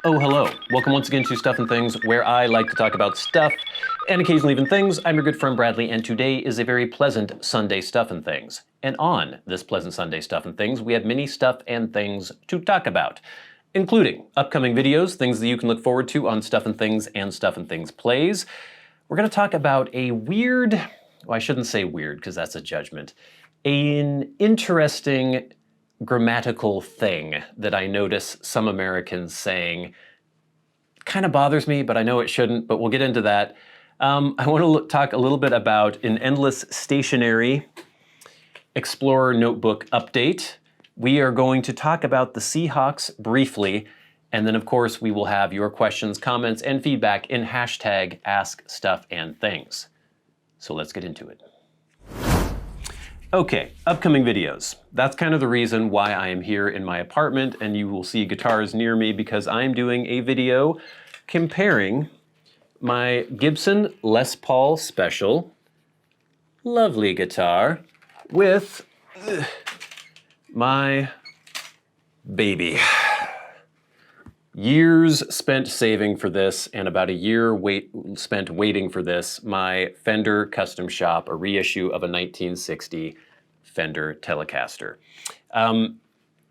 Oh, hello. Welcome once again to Stuff and Things, where I like to talk about stuff and occasionally even things. I'm your good friend Bradley, and today is a very pleasant Sunday Stuff and Things. And on this pleasant Sunday Stuff and Things, we have many stuff and things to talk about, including upcoming videos, things that you can look forward to on Stuff and Things and Stuff and Things Plays. We're going to talk about a weird, well, I shouldn't say weird because that's a judgment, an interesting grammatical thing that I notice some Americans saying. Kind of bothers me, but I know it shouldn't, but we'll get into that. I want to talk a little bit about an endless Stationery Explorer notebook update. We are going to talk about the Seahawks briefly, and then of course we will have your questions, comments, and feedback in hashtag askstuffandthings. So let's get into it. Okay, upcoming videos. That's kind of the reason why I am here in my apartment, and you will see guitars near me because I'm doing a video comparing my Gibson Les Paul Special, lovely guitar, with my baby. Years spent saving for this, and about a year spent waiting for this, my Fender Custom Shop, a reissue of a 1960 Fender Telecaster.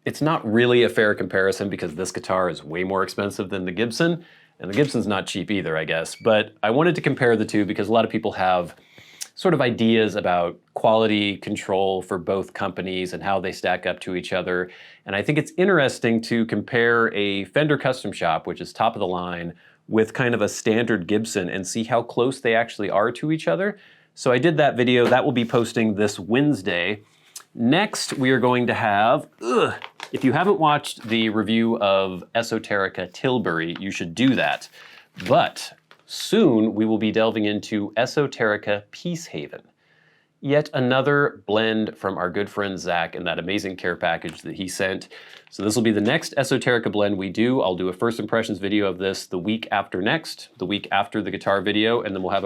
It's not really a fair comparison because this guitar is way more expensive than the Gibson, and the Gibson's not cheap either, I guess, but I wanted to compare the two because a lot of people have sort of ideas about quality control for both companies and how they stack up to each other. And I think it's interesting to compare a Fender Custom Shop, which is top of the line, with kind of a standard Gibson and see how close they actually are to each other. So I did that video. That will be posting this Wednesday. Next, we are going to have, if you haven't watched the review of Esoterica Tilbury, you should do that. But soon, we will be delving into Esoterica Peacehaven. Yet another blend from our good friend Zach and that amazing care package that he sent. So this will be the next Esoterica blend we do. I'll do a first impressions video of this the week after next, the week after the guitar video, and then we'll have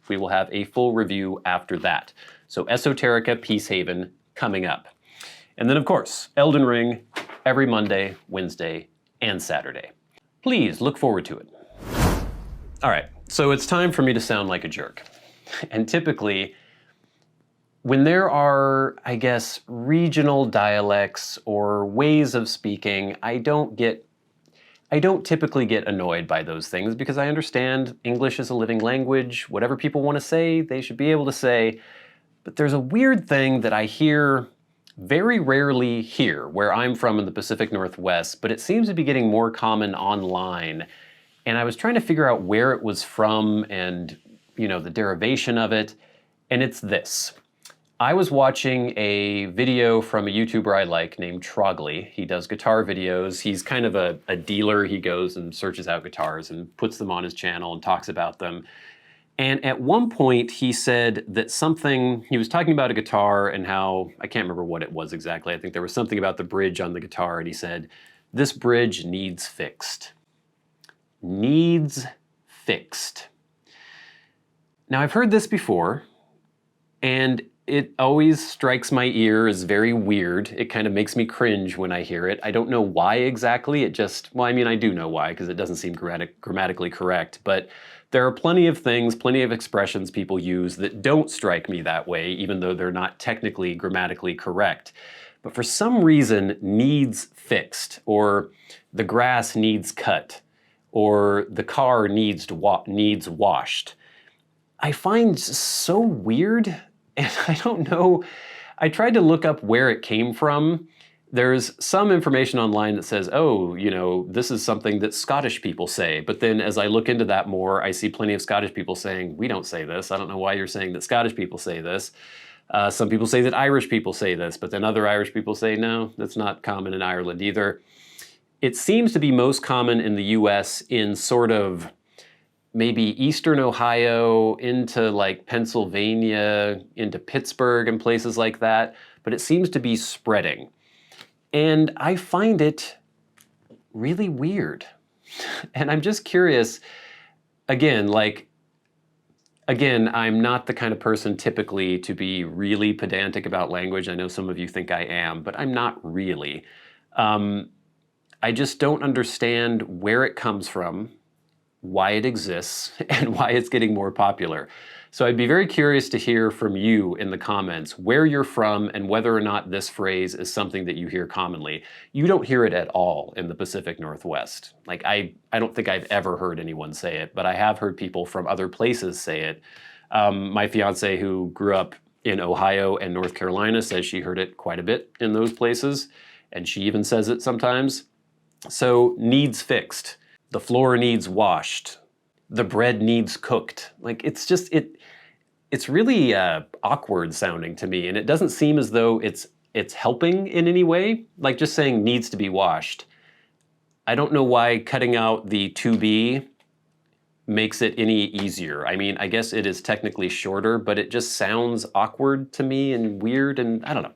we will have a full review after that. So Esoterica Peacehaven coming up. And then of course, Elden Ring every Monday, Wednesday, and Saturday. Please look forward to it. All right, so it's time for me to sound like a jerk. And typically, when there are, I guess, regional dialects or ways of speaking, I don't typically get annoyed by those things because I understand English is a living language. Whatever people want to say, they should be able to say. But there's a weird thing that I hear very rarely here, where I'm from in the Pacific Northwest, but it seems to be getting more common online. And I was trying to figure out where it was from and, you know, the derivation of it. And it's this. I was watching a video from a YouTuber I like named Trogley. He does guitar videos. He's kind of a dealer. He goes and searches out guitars and puts them on his channel and talks about them. And at one point he said that he was talking about a guitar and how, I can't remember what it was exactly. I think there was something about the bridge on the guitar, and he said, "This bridge needs fixed." Needs fixed. Now I've heard this before, and it always strikes my ear as very weird. It kind of makes me cringe when I hear it. I don't know why exactly. I do know why, because it doesn't seem grammatically correct, but there are plenty of things, plenty of expressions people use that don't strike me that way, even though they're not technically grammatically correct. But for some reason, needs fixed, or the grass needs cut, or the car needs washed, I find so weird, and I don't know. I tried to look up where it came from. There's some information online that says, oh, you know, this is something that Scottish people say. But then as I look into that more, I see plenty of Scottish people saying, we don't say this. I don't know why you're saying that Scottish people say this. Some people say that Irish people say this, but then other Irish people say, no, that's not common in Ireland either. It seems to be most common in the US in sort of maybe Eastern Ohio into like Pennsylvania, into Pittsburgh and places like that, but it seems to be spreading. And I find it really weird. And I'm just curious, again, I'm not the kind of person typically to be really pedantic about language. I know some of you think I am, but I'm not really. I just don't understand where it comes from, why it exists, and why it's getting more popular. So I'd be very curious to hear from you in the comments where you're from and whether or not this phrase is something that you hear commonly. You don't hear it at all in the Pacific Northwest. Like I don't think I've ever heard anyone say it, but I have heard people from other places say it. My fiance, who grew up in Ohio and North Carolina, says she heard it quite a bit in those places, and she even says it sometimes. So needs fixed. The floor needs washed. The bread needs cooked. Like it's really awkward sounding to me, and it doesn't seem as though it's helping in any way. Like just saying needs to be washed. I don't know why cutting out the to be makes it any easier. I mean, I guess it is technically shorter, but it just sounds awkward to me and weird, and I don't know.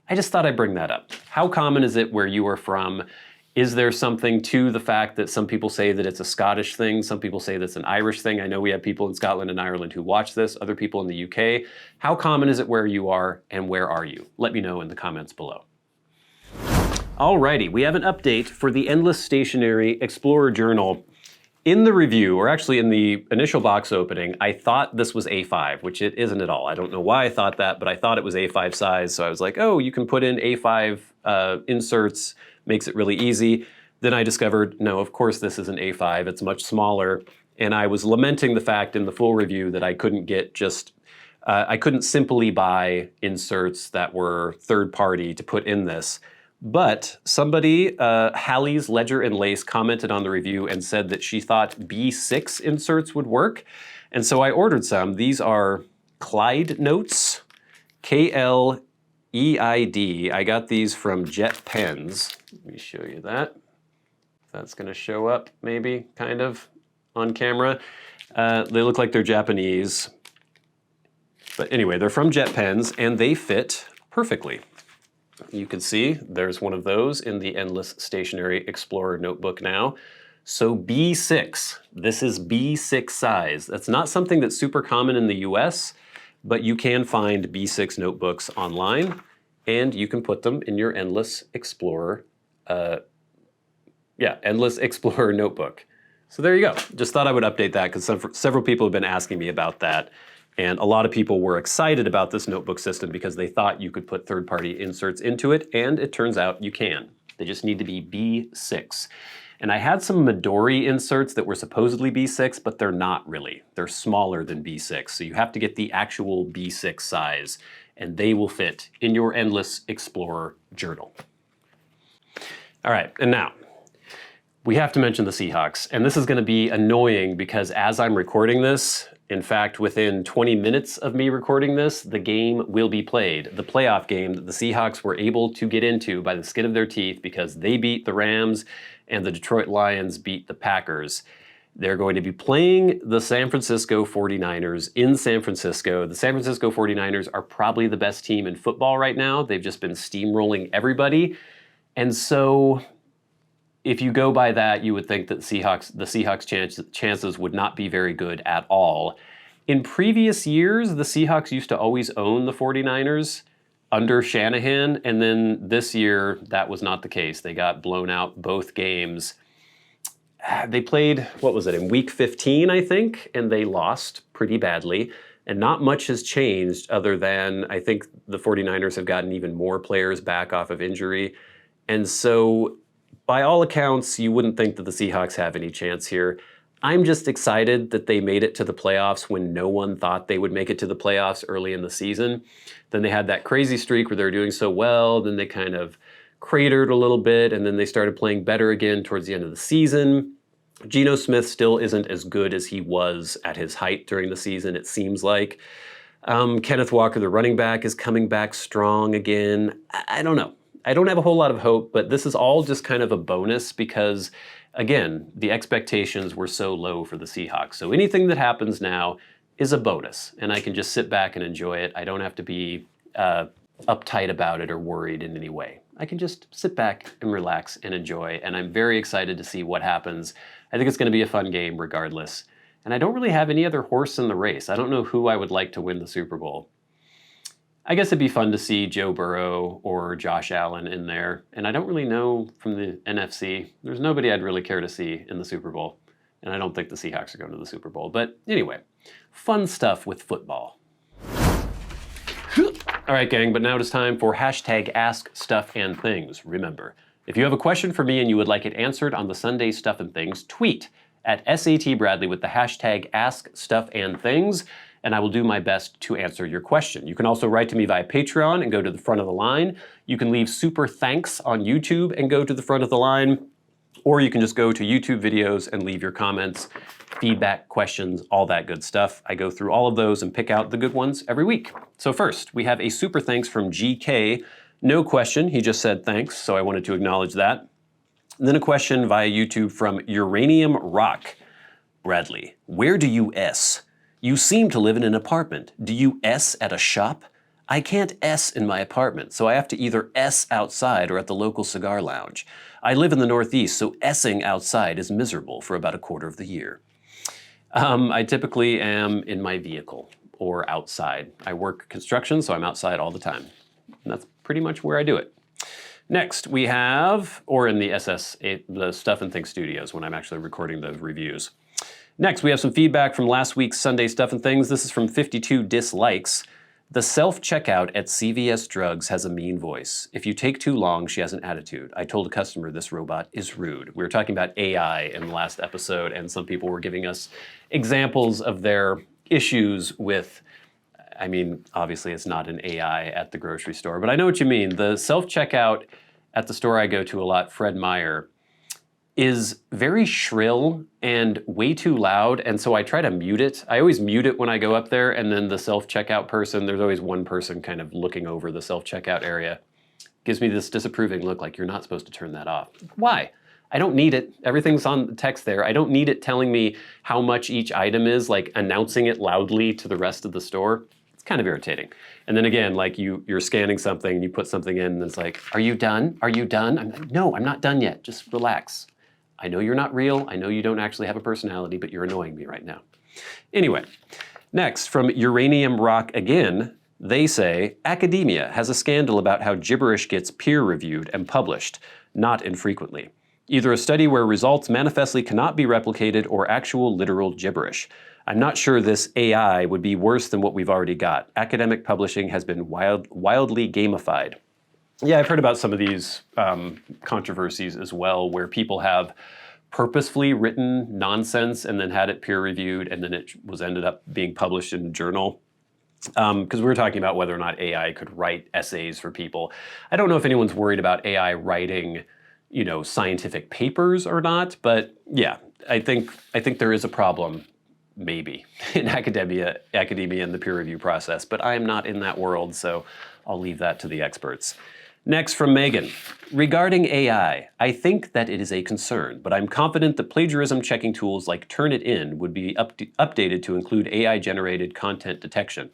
I just thought I'd bring that up. How common is it where you are from? Is there something to the fact that some people say that it's a Scottish thing, some people say that's an Irish thing? I know we have people in Scotland and Ireland who watch this, other people in the UK. How common is it where you are, and where are you? Let me know in the comments below. Alrighty, we have an update for the Endless Stationery Explorer Journal. In the review, or actually in the initial box opening, I thought this was A5, which it isn't at all. I don't know why I thought that, but I thought it was A5 size, so I was like, oh, you can put in A5 inserts, makes it really easy. Then I discovered, no, of course this is an A5, it's much smaller, and I was lamenting the fact in the full review that I couldn't get just, I couldn't simply buy inserts that were third-party to put in this. But somebody, Hallie's Ledger and Lace, commented on the review and said that she thought B6 inserts would work. And so I ordered some. These are Clyde Notes, K-L-E-I-D. I got these from Jet Pens. Let me show you that. That's gonna show up maybe, kind of, on camera. They look like they're Japanese. But anyway, they're from Jet Pens and they fit perfectly. You can see there's one of those in the Endless Stationery Explorer notebook now. So B6, this is B6 size. That's not something that's super common in the US, but you can find B6 notebooks online and you can put them in your Endless Explorer, Endless Explorer notebook. So there you go. Just thought I would update that because several people have been asking me about that. And a lot of people were excited about this notebook system because they thought you could put third-party inserts into it, and it turns out you can. They just need to be B6. And I had some Midori inserts that were supposedly B6, but they're not really. They're smaller than B6, so you have to get the actual B6 size, and they will fit in your Endless Explorer Journal. All right, and now, we have to mention the Seahawks, and this is gonna be annoying because as I'm recording this, in fact, within 20 minutes of me recording this, the game will be played. The playoff game that the Seahawks were able to get into by the skin of their teeth because they beat the Rams and the Detroit Lions beat the Packers. They're going to be playing the San Francisco 49ers in San Francisco. The San Francisco 49ers are probably the best team in football right now. They've just been steamrolling everybody. And so if you go by that, you would think that the Seahawks' chances would not be very good at all. In previous years, the Seahawks used to always own the 49ers under Shanahan, and then this year, that was not the case. They got blown out both games. They played, what was it, in week 15, I think, and they lost pretty badly. And not much has changed other than I think the 49ers have gotten even more players back off of injury. And so, by all accounts, you wouldn't think that the Seahawks have any chance here. I'm just excited that they made it to the playoffs when no one thought they would make it to the playoffs early in the season. Then they had that crazy streak where they were doing so well, then they kind of cratered a little bit, and then they started playing better again towards the end of the season. Geno Smith still isn't as good as he was at his height during the season, it seems like. Kenneth Walker, the running back, is coming back strong again. I don't know. I don't have a whole lot of hope, but this is all just kind of a bonus because, again, the expectations were so low for the Seahawks. So anything that happens now is a bonus, and I can just sit back and enjoy it. I don't have to be uptight about it or worried in any way. I can just sit back and relax and enjoy, and I'm very excited to see what happens. I think it's going to be a fun game regardless. And I don't really have any other horse in the race. I don't know who I would like to win the Super Bowl. I guess it'd be fun to see Joe Burrow or Josh Allen in there. And I don't really know from the NFC. There's nobody I'd really care to see in the Super Bowl. And I don't think the Seahawks are going to the Super Bowl. But anyway, fun stuff with football. All right, gang, but now it is time for hashtag askstuffandthings. Remember, if you have a question for me and you would like it answered on the Sunday Stuff and Things, tweet at SAT Bradley with the hashtag askstuffandthings, and I will do my best to answer your question. You can also write to me via Patreon and go to the front of the line. You can leave super thanks on YouTube and go to the front of the line, or you can just go to YouTube videos and leave your comments, feedback, questions, all that good stuff. I go through all of those and pick out the good ones every week. So first, we have a super thanks from GK. No question, he just said thanks, so I wanted to acknowledge that. And then a question via YouTube from Uranium Rock. Bradley, where do you S? You seem to live in an apartment. Do you S at a shop? I can't S in my apartment, so I have to either S outside or at the local cigar lounge. I live in the Northeast, so S'ing outside is miserable for about a quarter of the year. I typically am in my vehicle or outside. I work construction, so I'm outside all the time. And that's pretty much where I do it. Next, we have, or in the the Stuff and Things studios when I'm actually recording the reviews. Next, we have some feedback from last week's Sunday Stuff and Things. This is from 52 Dislikes. The self-checkout at CVS Drugs has a mean voice. If you take too long, she has an attitude. I told a customer this robot is rude. We were talking about AI in the last episode, and some people were giving us examples of their issues with, I mean, obviously it's not an AI at the grocery store, but I know what you mean. The self-checkout at the store I go to a lot, Fred Meyer, is very shrill and way too loud, and so I try to mute it. I always mute it when I go up there, and then the self-checkout person, there's always one person kind of looking over the self-checkout area. Gives me this disapproving look like you're not supposed to turn that off. Why? I don't need it. Everything's on the text there. I don't need it telling me how much each item is, like announcing it loudly to the rest of the store. It's kind of irritating. And then again, like you're scanning something, and you put something in, and it's like, are you done? Are you done? I'm like, no, I'm not done yet. Just relax. I know you're not real. I know you don't actually have a personality, but you're annoying me right now. Anyway, next, from Uranium Rock again, they say, academia has a scandal about how gibberish gets peer-reviewed and published, not infrequently. Either a study where results manifestly cannot be replicated or actual literal gibberish. I'm not sure this AI would be worse than what we've already got. Academic publishing has been wildly gamified. Yeah, I've heard about some of these controversies as well, where people have purposefully written nonsense and then had it peer-reviewed, and then it was ended up being published in a journal. Because we were talking about whether or not AI could write essays for people. I don't know if anyone's worried about AI writing, you know, scientific papers or not, but yeah, I think there is a problem, maybe, in academia and the peer review process, but I am not in that world, so I'll leave that to the experts. Next, from Megan. Regarding AI, I think that it is a concern, but I'm confident that plagiarism checking tools like Turnitin would be updated to include AI-generated content detection.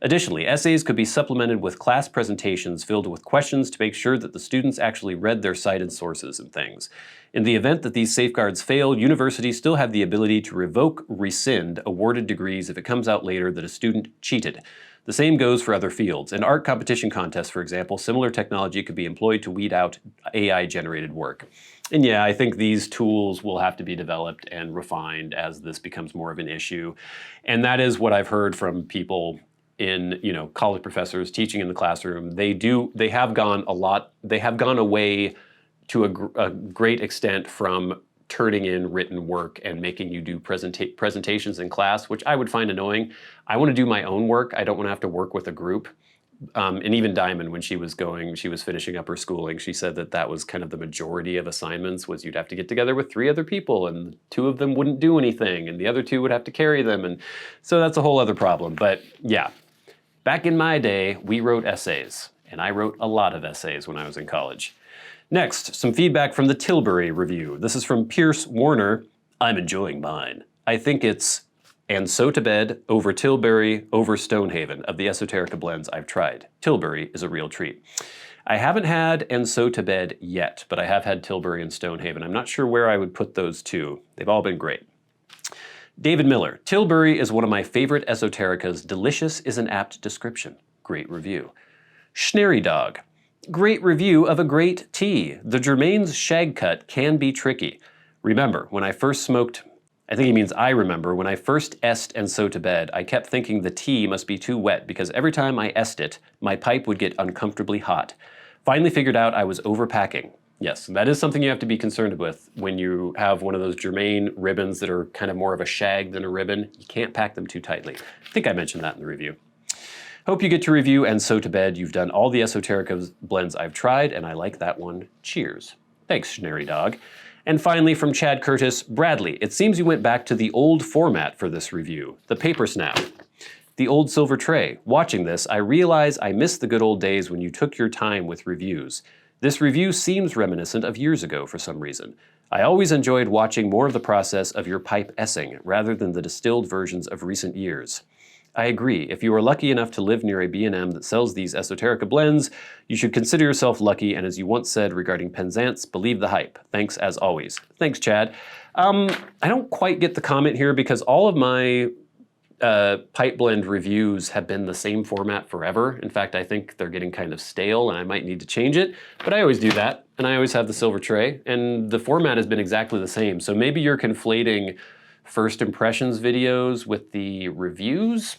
Additionally, essays could be supplemented with class presentations filled with questions to make sure that the students actually read their cited sources and things. In the event that these safeguards fail, universities still have the ability to revoke, rescind awarded degrees if it comes out later that a student cheated. The same goes for other fields. In art competition contests, for example, similar technology could be employed to weed out AI-generated work. And yeah, I think these tools will have to be developed and refined as this becomes more of an issue. And that is what I've heard from people in, you know, college professors teaching in the classroom. They have gone away to a great extent from turning in written work and making you do presentations in class, which I would find annoying. I want to do my own work. I don't want to have to work with a group. And even Diamond, when she was finishing up her schooling, she said that was kind of the majority of assignments, was you'd have to get together with 3 other people, and 2 of them wouldn't do anything, and the other 2 would have to carry them. And so that's a whole other problem. But yeah, back in my day, we wrote essays, and I wrote a lot of essays when I was in college. Next, some feedback from the Tilbury review. This is from Pierce Warner. I'm enjoying mine. I think it's and so to bed over Tilbury over Stonehaven of the Esoterica blends I've tried. Tilbury is a real treat. I haven't had and so to bed yet, but I have had Tilbury and Stonehaven. I'm not sure where I would put those two. They've all been great. David Miller. Tilbury is one of my favorite Esotericas. Delicious is an apt description. Great review. Schnary Dog. Great review of a great tea. The Germain's shag cut can be tricky. Remember, when I first smoked, I think he means I remember, when I first est and so to bed, I kept thinking the tea must be too wet because every time I est it, my pipe would get uncomfortably hot. Finally figured out I was overpacking. Yes, that is something you have to be concerned with when you have one of those Germain ribbons that are kind of more of a shag than a ribbon. You can't pack them too tightly. I think I mentioned that in the review. Hope you get to review and so to bed. You've done all the Esoterica blends I've tried, and I like that one. Cheers. Thanks, Schnary Dog. And finally, from Chad Curtis, Bradley, it seems you went back to the old format for this review, the paper snap. The old silver tray. Watching this, I realize I miss the good old days when you took your time with reviews. This review seems reminiscent of years ago for some reason. I always enjoyed watching more of the process of your pipe essing rather than the distilled versions of recent years. I agree. If you are lucky enough to live near a B&M that sells these Esoterica blends, you should consider yourself lucky, and as you once said regarding Penzance, believe the hype. Thanks as always. Thanks, Chad. I don't quite get the comment here because all of my pipe blend reviews have been the same format forever. In fact, I think they're getting kind of stale and I might need to change it, but I always do that, and I always have the silver tray, and the format has been exactly the same. So maybe you're conflating first impressions videos with the reviews?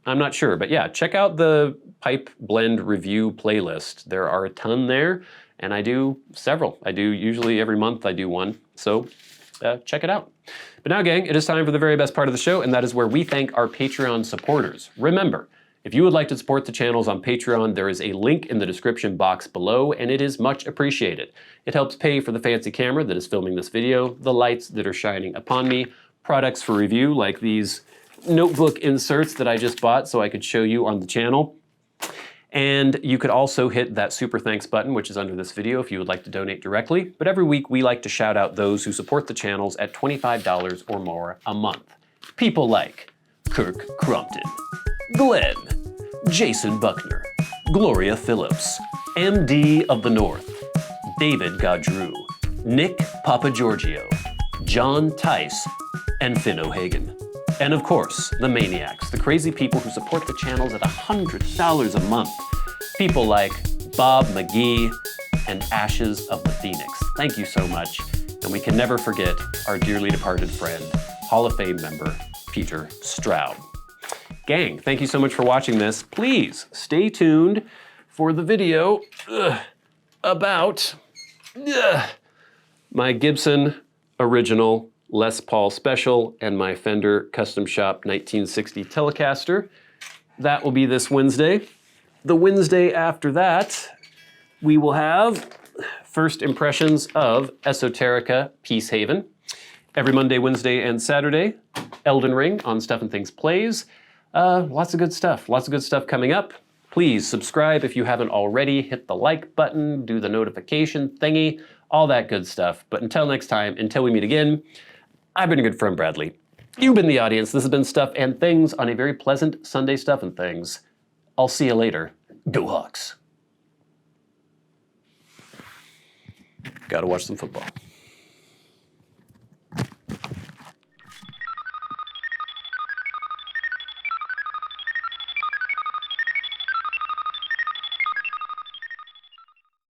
I'm not sure, but yeah, check out the pipe blend review playlist. There are a ton there, and I do several. I do usually every month I do one, so check it out. But now, gang, it is time for the very best part of the show, and that is where we thank our Patreon supporters. Remember, if you would like to support the channels on Patreon, there is a link in the description box below, and it is much appreciated. It helps pay for the fancy camera that is filming this video, the lights that are shining upon me, products for review like these notebook inserts that I just bought so I could show you on the channel. And you could also hit that super thanks button, which is under this video if you would like to donate directly. But every week we like to shout out those who support the channels at $25 or more a month. People like Kirk Crompton, Glenn, Jason Buckner, Gloria Phillips, MDoftheNorth, David Gaudreau, Nick Papageorgio, John Tice, and Finn O'Hagan. And of course, the Maniacs, the crazy people who support the channels at $100 a month. People like Bob Magee and Ashes of the Phoenix. Thank you so much. And we can never forget our dearly departed friend, Hall of Fame member, Peter Straub. Gang, thank you so much for watching this. Please stay tuned for the video about my Gibson original Les Paul Special and my Fender Custom Shop 1960 Telecaster. That will be this Wednesday. The Wednesday after that, we will have first impressions of Esoterica Peacehaven. Every Monday, Wednesday, and Saturday, Elden Ring on Stuff and Things Plays. Lots of good stuff. Lots of good stuff coming up. Please subscribe if you haven't already. Hit the like button, do the notification thingy, all that good stuff. But until next time, until we meet again, I've been your good friend Bradley. You've been the audience. This has been Stuff and Things on a very pleasant Sunday Stuff and Things. I'll see you later. Go Hawks. Gotta watch some football.